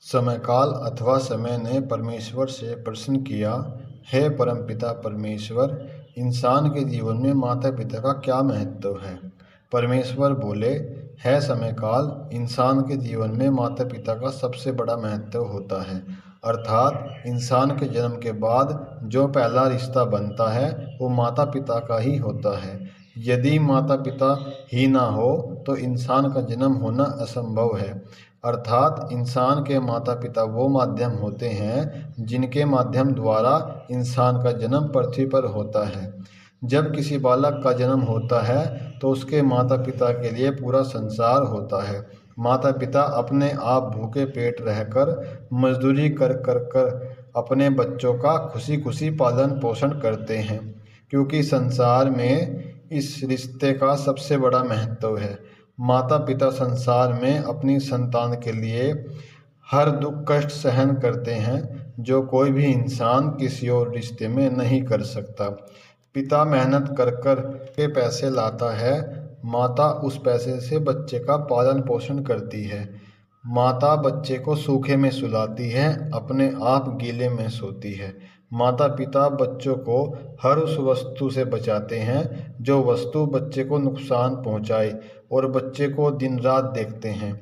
समयकाल अथवा समय ने परमेश्वर से प्रश्न किया, हे परमपिता परमेश्वर, इंसान के जीवन में माता पिता का क्या महत्व है। परमेश्वर बोले, है समयकाल, इंसान के जीवन में माता पिता का सबसे बड़ा महत्व होता है। अर्थात इंसान के जन्म के बाद जो पहला रिश्ता बनता है वो माता पिता का ही होता है। यदि माता पिता ही ना हो तो इंसान का जन्म होना असंभव है। अर्थात इंसान के माता पिता वो माध्यम होते हैं जिनके माध्यम द्वारा इंसान का जन्म पृथ्वी पर होता है। जब किसी बालक का जन्म होता है तो उसके माता पिता के लिए पूरा संसार होता है। माता पिता अपने आप भूखे पेट रहकर मजदूरी कर कर कर अपने बच्चों का खुशी खुशी पालन पोषण करते हैं, क्योंकि संसार में इस रिश्ते का सबसे बड़ा महत्व है। माता पिता संसार में अपनी संतान के लिए हर दुख कष्ट सहन करते हैं जो कोई भी इंसान किसी और रिश्ते में नहीं कर सकता। पिता मेहनत कर कर के पैसे लाता है, माता उस पैसे से बच्चे का पालन पोषण करती है। माता बच्चे को सूखे में सुलाती है, अपने आप गीले में सोती है। माता पिता बच्चों को हर उस वस्तु से बचाते हैं जो वस्तु बच्चे को नुकसान पहुंचाए, और बच्चे को दिन रात देखते हैं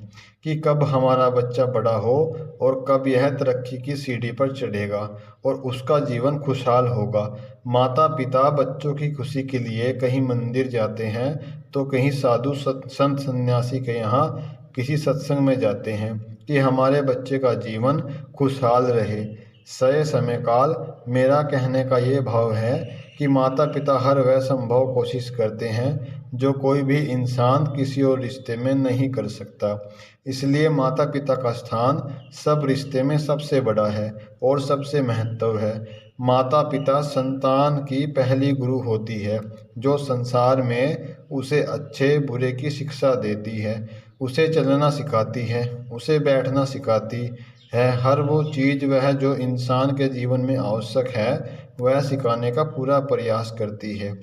कि कब हमारा बच्चा बड़ा हो और कब यह तरक्की की सीढ़ी पर चढ़ेगा और उसका जीवन खुशहाल होगा। माता पिता बच्चों की खुशी के लिए कहीं मंदिर जाते हैं तो कहीं साधु संत सन्यासी के यहाँ किसी सत्संग में जाते हैं कि हमारे बच्चे का जीवन खुशहाल रहे। सय समय काल, मेरा कहने का ये भाव है कि माता पिता हर वह संभव कोशिश करते हैं जो कोई भी इंसान किसी और रिश्ते में नहीं कर सकता। इसलिए माता पिता का स्थान सब रिश्ते में सबसे बड़ा है और सबसे महत्व है। माता पिता संतान की पहली गुरु होती है जो संसार में उसे अच्छे बुरे की शिक्षा देती है, उसे चलना सिखाती है, उसे बैठना सिखाती है। हर वो चीज़ वह जो इंसान के जीवन में आवश्यक है वह सिखाने का पूरा प्रयास करती है,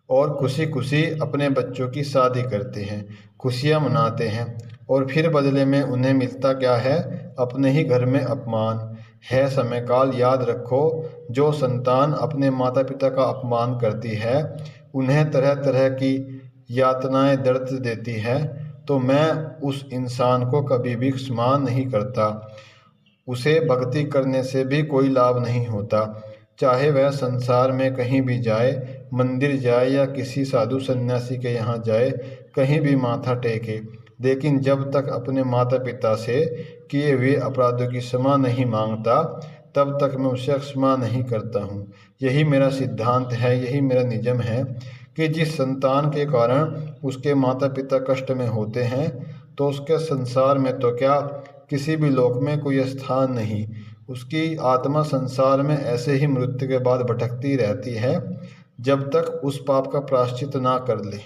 और खुशी खुशी अपने बच्चों की शादी करते हैं, खुशियाँ मनाते हैं, और फिर बदले में उन्हें मिलता क्या है? अपने ही घर में अपमान। है समय काल, याद रखो, जो संतान अपने माता पिता का अपमान करती है, उन्हें तरह तरह की यातनाएं दर्द देती है, तो मैं उस इंसान को कभी भी क्षमा नहीं करता। उसे भक्ति करने से भी कोई लाभ नहीं होता, चाहे वह संसार में कहीं भी जाए, मंदिर जाए या किसी साधु सन्यासी के यहाँ जाए, कहीं भी माथा टेके, लेकिन जब तक अपने माता पिता से किए हुए अपराधों की क्षमा नहीं मांगता तब तक मैं उसे क्षमा नहीं करता हूँ। यही मेरा सिद्धांत है, यही मेरा नियम है कि जिस संतान के कारण उसके माता पिता कष्ट में होते हैं तो उसके संसार में तो क्या, किसी भी लोक में कोई स्थान नहीं। उसकी आत्मा संसार में ऐसे ही मृत्यु के बाद भटकती रहती है जब तक उस पाप का प्रायश्चित ना कर ले।